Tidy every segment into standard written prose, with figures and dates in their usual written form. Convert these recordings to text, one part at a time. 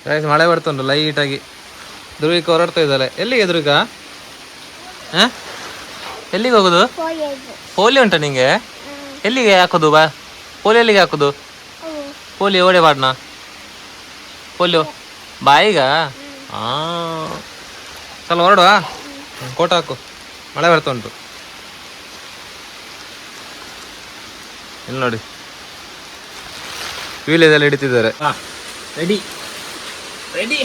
Guys ಮಳೆ ಬರ್ತುಂಟು ಲೈಟಾಗಿ. ಧ್ರುವಿಕ ಹೊರಡ್ತಾ ಇದ್ದಾಳೆ. ಎಲ್ಲಿಗೆ ಧ್ರುವಿಕ? ಹಾಂ ಎಲ್ಲಿಗೆ ಹೋಗೋದು? ಪೋಲಿಯೋ ಉಂಟಾ ನಿಂಗೆ? ಎಲ್ಲಿಗೆ ಹಾಕೋದು? ಬಾ ಪೋಲಿಯೋ ಎಲ್ಲಿಗೆ ಹಾಕೋದು? ಪೋಲಿಯೋ ಓಡೆ ಬಾಡ್ನಾ ಪೋಲಿಯೋ ಬಾಯಿಗ. ಹಾಂ ಚಲ ಹೊರಡುವ. ಕೋಟ ಹಾಕು, ಮಳೆ ಬರ್ತಾ ಉಂಟು. ಇಲ್ಲಿ ನೋಡಿ ವೀಳ್ಯದೆಲ್ಲ ಹಿಡಿತಿದ್ದಾರೆ. ರೆಡಿ ರೆಡಿ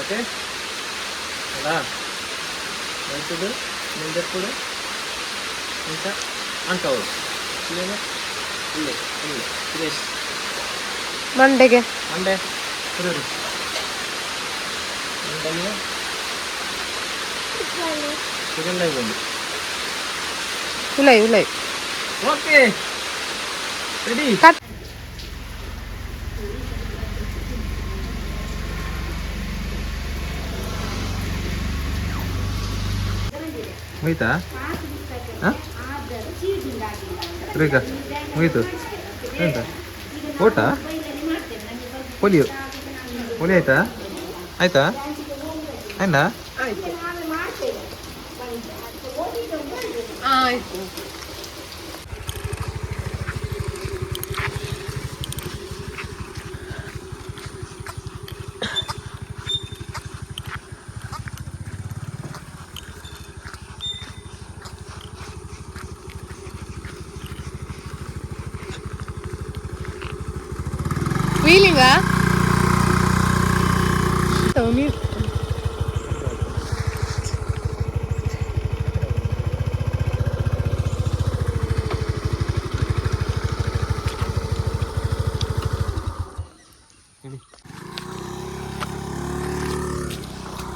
ಓಕೆ ಅಲ್ಲ ಬರ್ತದೆ ನಿಂದೆప్పుడు ఇంకా అంటావు ಇಲ್ಲೇನ ಇಲ್ಲೇ ಇಲ್ಲೇ ಸುರೇಶ್ ಮಂಡೆಗೆ ಮಂಡೆ ಸುರೇಶ್ ಮಂಡೆಗೆ ಚಿಕನ್ ಲೈವ್ ಒಂದು ಉಲೈ ಉಲೈ. Okay ready cut. ಮುಗಿತಾ? ಹಾಂ ರೇಖಾ ಮುಗೀತು. ಎಂತ ಓಟ ಪೋಲಿಯೋ ಪೋಲಿಯೋ ಆಯ್ತಾ? ಆಯ್ತಾ ಆಯ್ತಾ? ಆಯಿತು. ವೀಲಿಂಗಾ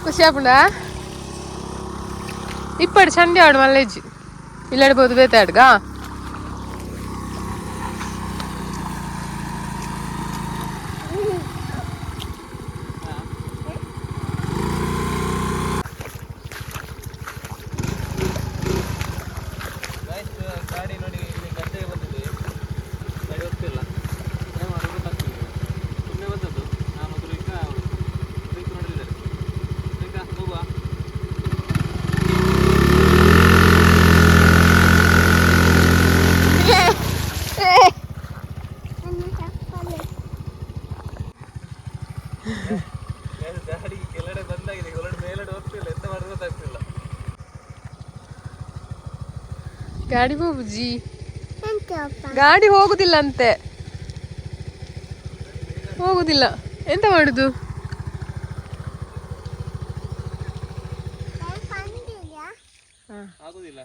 ಖುಷಿ ಆಪುಂಡ ಇಪ್ಪಡು ಚಂಡಿ ಆಡು ಮಲ್ಲೇಜಿ ಇಲ್ಲಾಡ್ಬೋದು ಬೇತಾಡ್ಗ. ಗಾಡಿ ನೋಡಿ ಗದ್ದೆಗೆ ಬಂದಿದೆ, ಗಾಡಿ ಹೋಗ್ತಿಲ್ಲ. ಸುಮ್ಮನೆ ಬಂದದ್ದು ನಾನು ಧ್ರುವಿಕ ನೋಡಿದ್ದಾರೆ. ಧ್ರುವಿಕ ಹೋಗುವ. ಗಾಡಿ ಕೆಳಗಡೆ ಬಂದಾಗಿದೆ, ಕೆಳಗಡೆ ಮೇಲಡೆ ಹೋಗ್ತಿಲ್ಲ, ಎಂತ ಮಾಡೋದು ಗೊತ್ತಾಗ್ತಿಲ್ಲ. ಗಾಡಿ ಹೋಗುಜಿ, ಗಾಡಿ ಹೋಗುದಿಲ್ಲ ಅಂತೆ, ಹೋಗುದಿಲ್ಲ. ಎಂತ ಮಾಡುದು? ಆಗುದಿಲ್ಲ.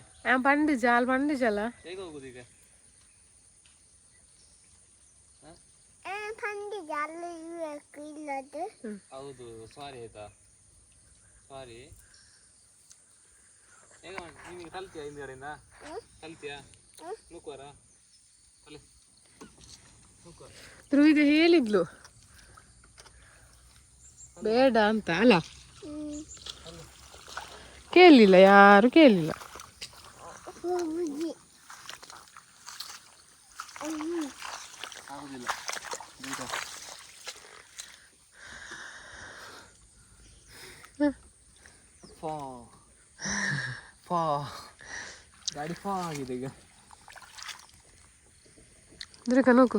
ಪಂಡಿಜ ಅಲ್ಲಿ ಪಂಡಿಜಲ್ಲ ಹೇಗೆ ಹೋಗುದು ಈಗ? ಹೌದು ಸಾರಿ ಆಯ್ತಾ, ಸಾರಿ. ಹೇಗ ನೀನು ಕಲ್ತಿಯಾ ಹಿಂದ್ಗಡೆಯಿಂದ? ಕಲ್ತಿಯಾ ನೂಕುವರ ಕಲಿ ನೂಕುವರ. ಧ್ರುವಿಗೆ ಹೇಳಿದ್ಲು ಬೇಡ ಅಂತ ಅಲ್ಲ, ಕೇಳಲಿಲ್ಲ, ಯಾರು ಕೇಳಲಿಲ್ಲ. ಆಗುದಿಲ್ಲ ಗಾಡಿ ಫಾ ಆಗಿದೆ ಈಗ. ಧ್ರುವಿಕ ನೋಕು.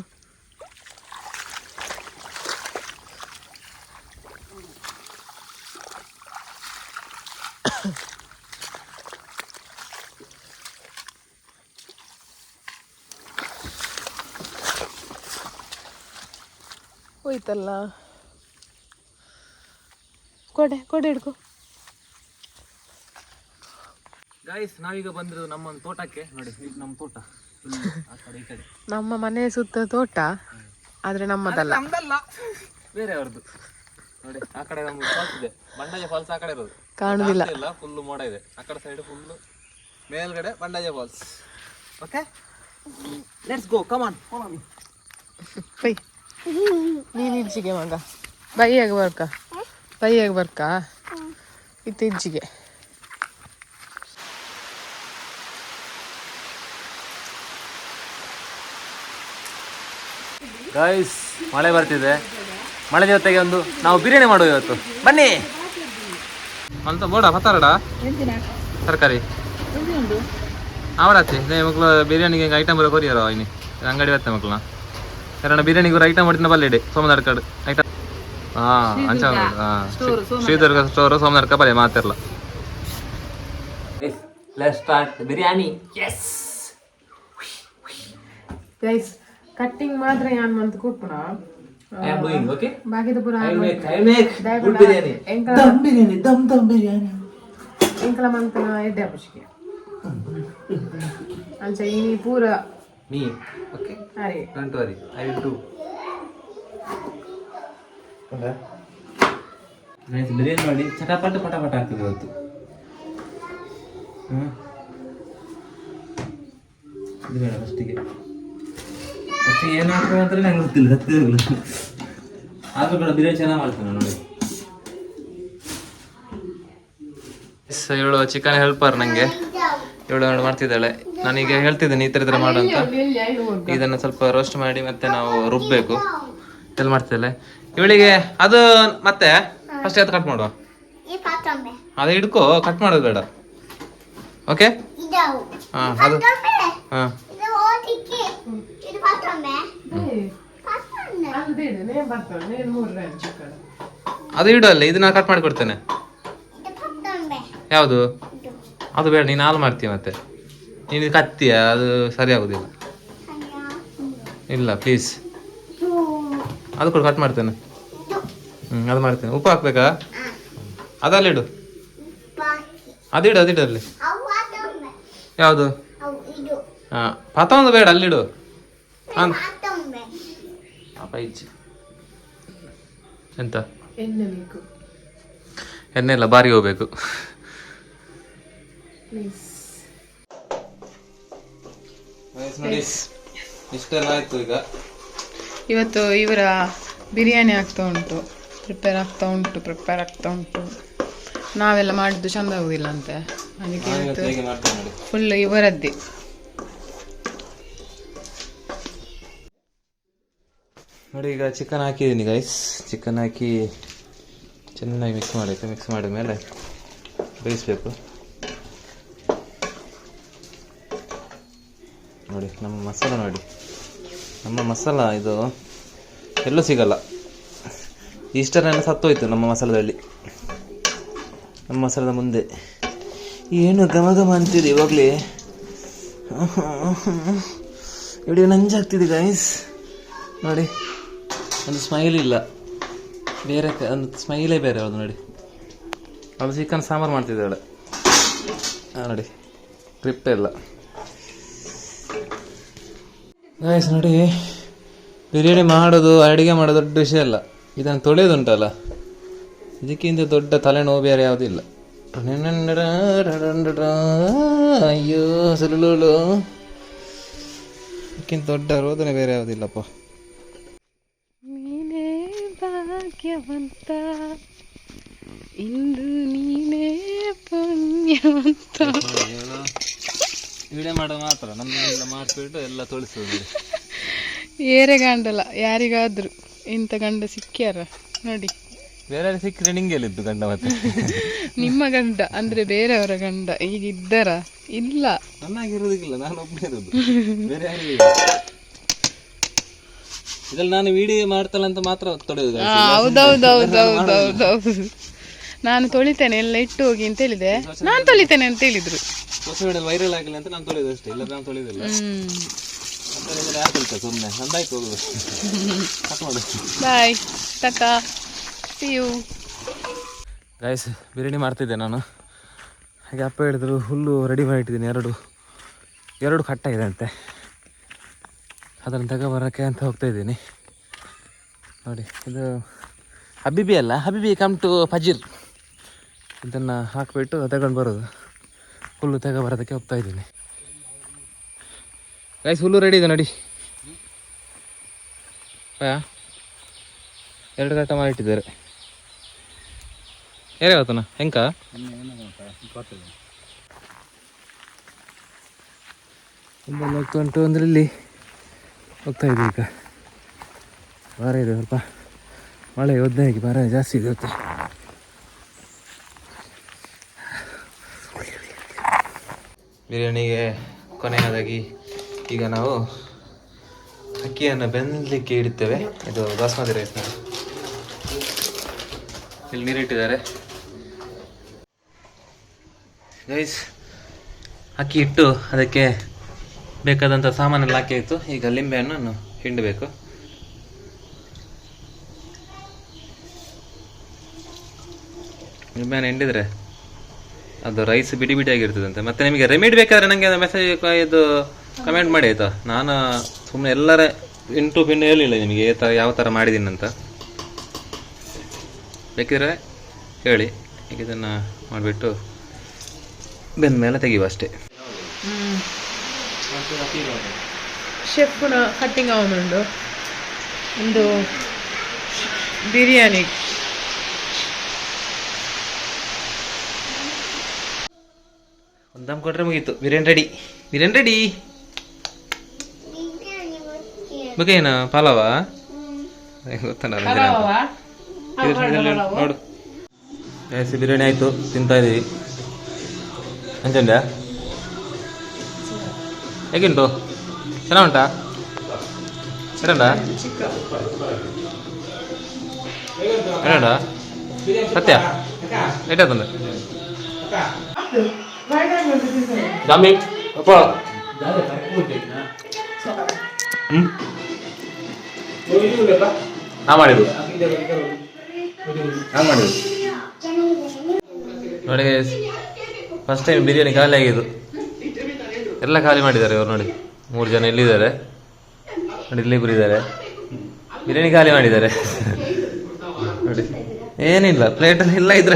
ಹೋಯ್ತಲ್ಲ, ಕೊಡೆ ಕೊಡೆ ಹಿಡ್ಕೊ. ಗಾಯ್ಸ್ ನಾವೀಗ ಬಂದಿರೋದು ನಮ್ಮ ಒಂದು ತೋಟಕ್ಕೆ. ನೋಡಿ ಇದು ನಮ್ಮ ತೋಟ, ಆ ಕಡೆ ಈ ಕಡೆ ನಮ್ಮ ಮನೆ ಸುತ್ತ ತೋಟ, ಆದ್ರೆ ನಮ್ಮದಲ್ಲ, ನಮ್ದಲ್ಲ, ಬೇರೆ ಅವ್ರದ್ದು. ನೋಡಿ ಆ ಕಡೆ ನಮ್ಗೆ ಫಾಲ್ಸ್ ಇದೆ, ಬಂಡಾಜ ಫಾಲ್ಸ್ ಆ ಕಡೆ ಇರೋದು, ಕಾಣುದಿಲ್ಲ, ಫುಲ್ ಮೋಡ ಇದೆ. ಆ ಕಡೆ ಸೈಡ್ ಫುಲ್ ಮೇಲ್ಗಡೆ Bandaje falls. Okay let's go, come on follow me. Bye ನೀನು ಇಜ್ಜಿಗೆ ಮಗ, ಬೈಯಾಗ ಬರ್ಕ, ಬೈಯಾಗ ಬರ್ಕ ಇತ್ತು ಇಜ್ಜಿಗೆ. ಗೈಸ್ ಮಳೆ ಬರ್ತಿದೆ. ಮಳೆ ಜೊತೆಗೆ ಒಂದು ನಾವು ಬಿರಿಯಾನಿ ಮಾಡುವ ಇವತ್ತು, ಬನ್ನಿ ಅಂತ ಬೋಡ ಪತ್ತಾರಡ ತರಕಾರಿ ಅವರಾಚೆ ಮಕ್ಕಳು ಬಿರಿಯಾನಿಗೆ ಐಟಮ್ ಬರೋ ಕೊರಿಯರ ಇನಿ ಅಂಗಡಿ ಬರ್ತೇ ಮಕ್ಕಳನ್ನ ಕಾರಣ ಬಿರಿಯಾನಿಗೆ ಐಟಮ್ ಮಾಡಿದ ಬಲ್ಲೆಡೆ ಸೋಮನಾರ್ ಕಡೆ ಐಟಮ್ ಅಂಚ ಶ್ರೀದುರ್ಗ ಸ್ಟೋರ್ ಸೋಮನಾರ್ಕ ಬಲೆ ಮಾತಿರಲ್ಲ. Let's start the biryani. Yes. Guys, cutting madre yan mant kupra. I am doing okay. Baki to pura. I make good biryani. Dum biryani. Enkala mantana edde apishke. Ancha ini pura. Me. Okay. Are. Don't worry. I will do. Okay. Guys, biryani ಮಾಡಿ ಚಟಾಪಟ ಪಟಾಪಟ ಆಗ್ತದೆ ಇವತ್ತು. ಇದು ಬೇಡ ಫಸ್ಟಿಗೆ ಏನು ಹಾಕ್ಬೇಕು ಅಂತ ನಂಗೆ ಗೊತ್ತಿಲ್ಲ ಸತ್ಯಗಳು ಆದರೂ ಕೂಡ ಬಿರಿಯಾನಿ ಚೆನ್ನಾಗಿ ಮಾಡ್ತಾನೆ ನೋಡಿ. ಇವಳು ಚಿಕನ್ ಹೆಲ್ಪರ್ ನನಗೆ ಇವಳು ಮಾಡ್ತಿದ್ದಾಳೆ. ನಾನೀಗ ಹೇಳ್ತಿದ್ದೇನೆ ಈ ಥರ ಮಾಡು ಅಂತ. ಇದನ್ನು ಸ್ವಲ್ಪ ರೋಸ್ಟ್ ಮಾಡಿ ಮತ್ತೆ ನಾವು ರುಬ್ಬಬೇಕು ಎಲ್ಲ ಮಾಡ್ತಿದ್ದಾಳೆ ಇವಳಿಗೆ. ಅದು ಮತ್ತೆ ಫಸ್ಟ್ ಅದು ಕಟ್ ಮಾಡುವ, ಅದು ಹಿಡ್ಕೋ, ಕಟ್ ಮಾಡೋದು ಬೇಡ. ಓಕೆ ಹಾಂ ಅದು ಹಾಂ ಅದು ಇಡು ಅಲ್ಲ, ಇದು ನಾನು ಕಟ್ ಮಾಡಿ ಕೊಡ್ತೇನೆ. ಯಾವುದು ಅದು ಬೇಡ, ನೀನು ಹಾಲು ಮಾಡ್ತೀಯ ಮತ್ತೆ ನೀನು ಕತ್ತೀಯ, ಅದು ಸರಿ ಆಗೋದಿಲ್ಲ. ಇಲ್ಲ ಪ್ಲೀಸ್, ಅದು ಕೂಡ ಕಟ್ ಮಾಡ್ತೇನೆ. ಅದು ಮಾಡ್ತೇನೆ. ಉಪ್ಪು ಹಾಕ್ಬೇಕಾ? ಅದಲ್ಲಿಡು, ಅದಿಡು ಅದಿಡು ಅಲ್ಲಿ. ಯಾವುದು? ಹಾಂ ಪಾತ ಒಂದು ಬೇಡ, ಅಲ್ಲಿಡು. ಹಾಂ ಪೈಜ್ ಎಂತ ಎಣ್ಣೆ ಎಲ್ಲ ಬಾರಿ ಹೋಗ್ಬೇಕು. ನೋಡಿ ಇಷ್ಟೆಲ್ಲ ಆಯ್ತು. ಈಗ ಇವತ್ತು ಇವರ ಬಿರಿಯಾನಿ ಆಗ್ತಾ ಉಂಟು, ಪ್ರಿಪೇರ್ ಆಗ್ತಾ ಉಂಟು. ನಾವೆಲ್ಲ ಮಾಡಿದ್ದು ಚಂದ ಆಗುದಿಲ್ಲ ಅಂತೆ, ಅದಕ್ಕೆ ಇವತ್ತು ಫುಲ್ ಇವರದ್ದೇ. ನೋಡಿ ಈಗ ಚಿಕನ್ ಹಾಕಿದ್ದೀನಿ ಗೈಸ್. ಚಿಕನ್ ಹಾಕಿ ಚೆನ್ನಾಗಿ ಮಿಕ್ಸ್ ಮಾಡಬೇಕು. ಮಿಕ್ಸ್ ಮಾಡಿದ ಮೇಲೆ ಬೇಯಿಸ್ಬೇಕು. ನೋಡಿ ನಮ್ಮ ಮಸಾಲ, ನೋಡಿ ನಮ್ಮ ಮಸಾಲ ಇದು ಎಲ್ಲೂ ಸಿಗಲ್ಲ. ಇಷ್ಟರನ್ನ ಸತ್ತೋಯ್ತು ನಮ್ಮ ಮಸಾಲದಲ್ಲಿ. ನಮ್ಮ ಮಸಾಲದ ಮುಂದೆ ಏನು ಘಮ ಘಮ ಅಂತಿದೆ ಇವಾಗಲೇ. ಇಡೀ ನಂಜಾಗ್ತಿದೆ ಗೈಸ್. ನೋಡಿ ಒಂದು ಸ್ಮೈಲ್ ಇಲ್ಲ, ಬೇರೆ ಒಂದು ಸ್ಮೈಲೇ ಬೇರೆ ಅವಳು. ನೋಡಿ ಅವಳು ಚಿಕನ್ ಸಾಂಬಾರು ಮಾಡ್ತಿದ್ದಾಳೆ. ನೋಡಿ ಗ್ರಿಪ್ ಇಲ್ಲ ಗೈಸ್. ನೋಡಿ ಬಿರಿಯಾನಿ ಮಾಡೋದು, ಅಡುಗೆ ಮಾಡೋದು ದೊಡ್ಡ ವಿಷಯ ಅಲ್ಲ. ಇದನ್ನು ತೊಳೆಯೋದುಂಟಲ್ಲ, ಇದಕ್ಕಿಂತ ದೊಡ್ಡ ತಲೆನೋವು ಬೇರೆ ಯಾವುದಿಲ್ಲ. ಅಯ್ಯೋ ಸುಲುಲು, ಇದಕ್ಕಿಂತ ದೊಡ್ಡ ರೋದನೆ ಬೇರೆ ಯಾವುದಿಲ್ಲಪ್ಪ. ನೀನೇ ಭಾಗ್ಯವಂತ, ಇಂದು ನೀನೇ ಪುಣ್ಯವಂತ. ವಿಡಿಯೋ ಮಾಡೋ ಮಾತ್ರ ನಮ್ಮೆಲ್ಲ ಮಾಡಿಸ್ಬಿಟ್ಟು ಎಲ್ಲ ತೊಳಿಸೋದು. ಏರೆ ಗಂಡಲ್ಲ, ಯಾರಿಗಾದ್ರು ಇಂಥ ಗಂಡ ಸಿಕ್ಕ್ಯಾರ ನೋಡಿ. ಬೇರೆ ಸಿಕ್ಕರೆ ನಿಂಗೆಲ್ಲಿದ್ದು ಗಂಡ? ಮತ್ತೆ ನಿಮ್ಮ ಗಂಡ ಅಂದ್ರೆ ಬೇರೆಯವರ ಗಂಡ ಈಗ ಇದ್ದಾರ? ಇಲ್ಲ, ನನ್ನಾಗಿರೋದಿಲ್ಲ, ನಾನು ಒಬ್ಬನೇ ಇರೋದು, ಬೇರೆ ಯಾರು ಇದ್ರಲ್ಲಿ. ನಾನು ವಿಡಿಯೋ ಮಾಡ್ತಲ್ಲ ಅಂತ ಮಾತ್ರ ತೊಳೆಯೋದು. ಹೌದೌದೌದೌದೌದೌದು. ನಾನು ತೊಳಿತೇನೆ, ಎಲ್ಲ ಇಟ್ಟು ಹೋಗಿ ಅಂತ ಹೇಳಿದೆ, ನಾನು ತೊಳಿತೇನೆ ಅಂತ ಹೇಳಿದ್ರು. ಹೊಸ ವಿಡಿಯೋ ವೈರಲ್ ಆಗಿಲ್ಲ ಅಂತ ನಾನು ತೊಳೆಯೋದು ಅಷ್ಟೇ, ಇಲ್ಲ ನಾನು ತೊಳೆಯೋದಿಲ್ಲ. ಯಾರು ತೊಳಿತಾರೆ ಸುಮ್ಮನೆ? ನಂದಾಯ್ತು, ಹೋಗುದು. ಬಾಯ್, ಟಾಟಾ, ಸಿ ಯು. ಗೈಸ್ ಬಿರಿಯಾನಿ ಮಾಡ್ತಿದ್ದೆ ನಾನು. ಹಾಗೆ ಅಪ್ಪ ಹೇಳಿದ್ರು ಹುಲ್ಲು ರೆಡಿ ಮಾಡಿಟ್ಟಿದ್ದೀನಿ. ಎರಡು ಕಟ್ಟಾಗಿದೆ ಅಂತೆ, ಅದನ್ನು ತಗೊಬರೋಕ್ಕೆ ಅಂತ ಹೋಗ್ತಾಯಿದ್ದೀನಿ. ನೋಡಿ ಇದು ಹಬೀಬಿ ಅಲ್ಲ, ಹಬೀಬಿ ಕಮ್ ಟು ಫಜೀರ್. ಇದನ್ನು ಹಾಕಿಬಿಟ್ಟು ತಗೊಂಡು ಬರೋದು, ಹುಲ್ಲು ತಗೊಬರೋದಕ್ಕೆ ಹೋಗ್ತಾಯಿದ್ದೀನಿ. ಗೈಸ್ ಹುಲ್ಲು ರೆಡಿ ಇದೆ ನೋಡಿ. ಎರಡು ಕಟ್ಟ ಮಾಡಿಟ್ಟಿದ್ದಾರೆ. ಏರೇ ಹೋಗ್ತಾನ ಹೆಂಕ ಹೋಗ್ತಾ ಉಂಟು ಅಂದರೆ ಇಲ್ಲಿ ಹೋಗ್ತಾ ಇದೆ. ಈಗ ಭಾರ ಇದೆ ಸ್ವಲ್ಪ, ಮಳೆ ಒದ್ದಾಗಿ ಭಾರ ಜಾಸ್ತಿ ಇದೆ ಇವತ್ತು. ಬಿರಿಯಾನಿಗೆ ಕೊನೆಯದಾಗಿ ಈಗ ನಾವು ಅಕ್ಕಿಯನ್ನು ಬೆಂದಲಿಕ್ಕೆ ಇಡುತ್ತೇವೆ. ಇದು ಬಾಸ್ಮತಿ ರೈಸ್. ಇಲ್ಲಿ ನೀರಿಟ್ಟಿದ್ದಾರೆ ಗೈಸ್. ಅಕ್ಕಿ ಇಟ್ಟು ಅದಕ್ಕೆ ಬೇಕಾದಂಥ ಸಾಮಾನೆಲ್ಲ ಹಾಕಿ ಆಯಿತು. ಈಗ ಲಿಂಬೆಹಣ್ಣನ್ನು ಹಿಂಡಬೇಕು. ಲಿಂಬೆಹಣ್ಣು ಹಿಂಡಿದ್ರೆ ಅದು ರೈಸ್ ಬಿಡಿ ಬಿಡಿಯಾಗಿರ್ತದಂತೆ. ಮತ್ತು ನಿಮಗೆ ರೆಮಿಡಿ ಬೇಕಾದರೆ ನನಗೆ ಮೆಸೇಜ್ ಇದು ಕಮೆಂಟ್ ಮಾಡಿ ಆಯಿತಾ. ನಾನು ಸುಮ್ಮನೆ ಎಲ್ಲರ ಇಂಟು ಪಿಂಡು ಹೇಳಿಲ್ಲ ನಿಮಗೆ ಯಾವ ಥರ ಮಾಡಿದ್ದೀನಿ ಅಂತ. ಬೇಕಿದ್ರೆ ಹೇಳಿ. ಈಗ ಇದನ್ನು ಮಾಡಿಬಿಟ್ಟು ಬೆಂದ ಮೇಲೆ ತೆಗೆಯುವ ಅಷ್ಟೇ. ಶೆಫ್ನ ಕಟ್ಟಿಂಗ್ ಅವನುಂಡು ಒಂದು ಬಿರಿಯಾನಿ. ಒಂದು ದಮ್ ಕೊಟ್ಟರೆ ಮುಗೀತು. ಬಿರಿಯಾನಿ ರೆಡಿ. ಬಿರಿಯಾನಿ ರೆಡಿ. ಏನು ಪಲಾವ ಗೊತ್ತಲ್ಲ ನೋಡು. ಬಿರಿಯಾನಿ ಆಯಿತು, ತಿಂತಾ ಇದ್ದೀವಿ. ಅಂಜಂಡ್ಯಾ ಹೇಗುಂಟು? ಚೆನ್ನಾಗುಂಟಾ? ಎರಡ ಸತ್ಯ ಏಟಾದಂದ ಜಾಮಿ ಅಪ್ಪ ನಾ ಮಾಡಿದ್ದು ನೋಡಿ. ಫಸ್ಟ್ ಟೈಮ್ ಬಿರಿಯಾನಿ ಖಾಲಿ ಆಗಿದ್ದು. ಎಲ್ಲ ಖಾಲಿ ಮಾಡಿದ್ದಾರೆ ಇವರು ನೋಡಿ. 3 ಜನ ಇಲ್ಲಿದ್ದಾರೆ ನೋಡಿ, ಇಲ್ಲಿ ಇದ್ದಾರೆ. ಬಿರಿಯಾನಿ ಖಾಲಿ ಮಾಡಿದ್ದಾರೆ ನೋಡಿ. ಏನಿಲ್ಲ ಪ್ಲೇಟಲ್ಲಿ ಇಲ್ಲ ಇದ್ರೆ